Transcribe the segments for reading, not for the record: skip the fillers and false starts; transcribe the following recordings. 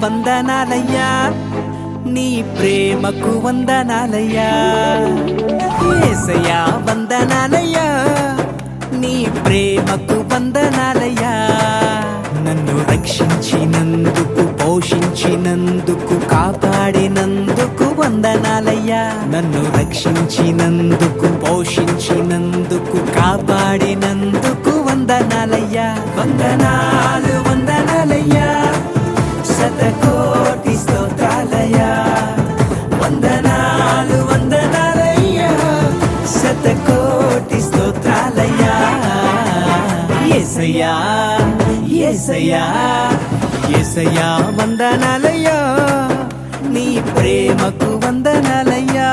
వందనాలయ్యా, నీ ప్రేమకు వందనాలయ్యా. యేసయ్యా వందనాలయ్యా, నీ ప్రేమకు వందనాలయ్యా. నన్ను రక్షించినందుకు, పోషించినందుకు, కాపాడినందుకు వందనాలయ్యా. నన్ను రక్షించినందుకు, పోషించినందుకు, కాపాడినందుకు వందనాలయ్యా. వందనాలు వందనాలయ్యా, శతకోటి స్తోత్రాలయ్యా. వందనాలు వందనాలయ్యా, శతకోటి స్తోత్రాలయ్యా. యేసయ్యా యేసయ్యా యేసయ్యా వందనాలయ్యా, నీ ప్రేమకు వందనాలయ్యా.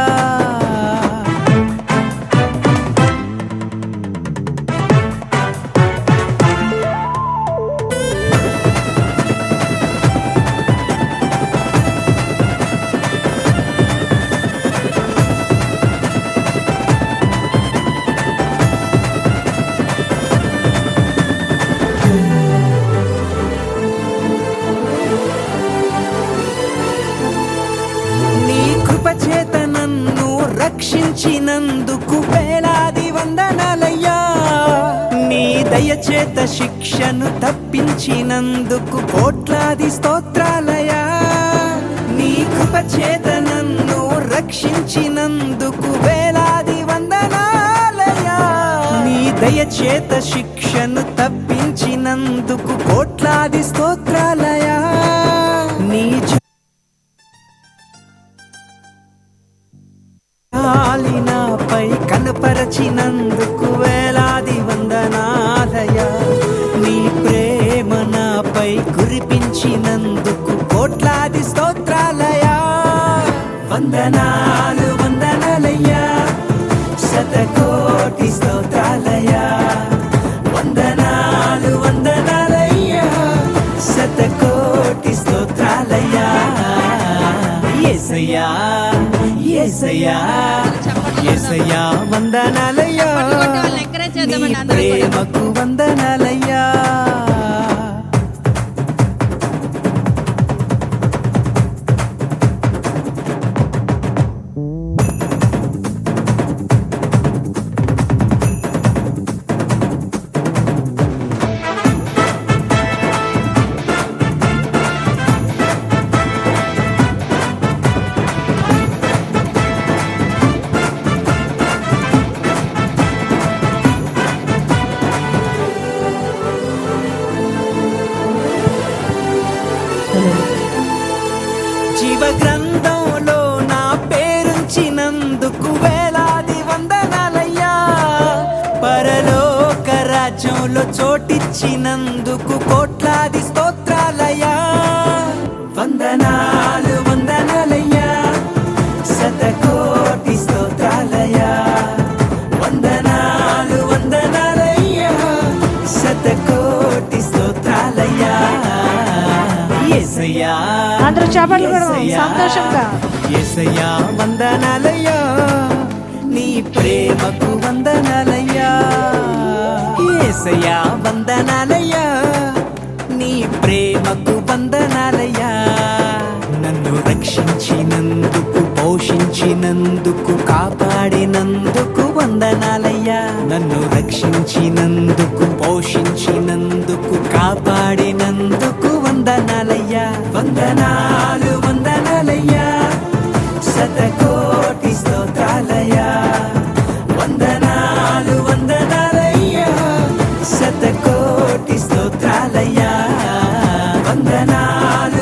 కృపచేత నన్ను రక్షించినందుకు వేలాది వందనాలయ్యా. నీ దయచేత శిక్షను తప్పించినందుకు కోట్లాది స్తోత్రాలయ్యా. నీ కృపచేత నన్ను రక్షించినందుకు వేలాది వందనాలయ్యా. నీ దయచేత శిక్షను తప్పించినందుకు కోట్లాది స్తోత్రాలయ్యా. నీ నాపై కనపరచినందుకు వేలాది వందనాలయ్యా. నీ ప్రేమ నాపై కురిపించినందుకు కోట్లాది స్తోత్రాలయ్యా. వందనాలు వందనాలయ్యా, శతకోటి స్తోత్రాలయ్యా. వందనాలు వందనాలయ్యా, శతకోటి స్తోత్రాలయ్యా. యేసయ్యా యేసయ్యా యేసయ్యా వందనాలయ్యా, నీ ప్రేమకు వందనాలయ్యా. జీవ గ్రంథంలో నా పేరుంచినందుకు వేలాది వందనాలయ్యా. పరలోక రాజ్యంలో చోటిచ్చినందుకు కోట్లాది స్తోత్రాలయ్యా. వందనాలు వందనాలయ్యా, శతకోటి స్తోత్రాలయ్యా. వందనాలు వందనాలయ్యా, శతకోటి స్తోత్రాలయ్యా. యేసయ్యా అందరూ చప్పట్లు కొడదాం సంతోషంగా. యేసయ్యా వందనాలయ్యా, నీ ప్రేమకు వందనాలయ్యా. యేసయ్యా వందనాలయ్యా, నీ ప్రేమకు వందనాలయ్యా. నన్ను రక్షించినందుకు, పోషించినందుకు, కాపాడినందుకు వందనాలయ్యా. నన్ను రక్షించినందుకు, పోషించినందుకు, కాపాడినందుకు వందనాలయ్యా. వందనాలు వందనాలయ్యా, శతకోటి స్తోత్రాలయ్యా. వందనాలు వందనాలయ్యా, శతకోటి స్తోత్రాలయ్యా. వందనాలు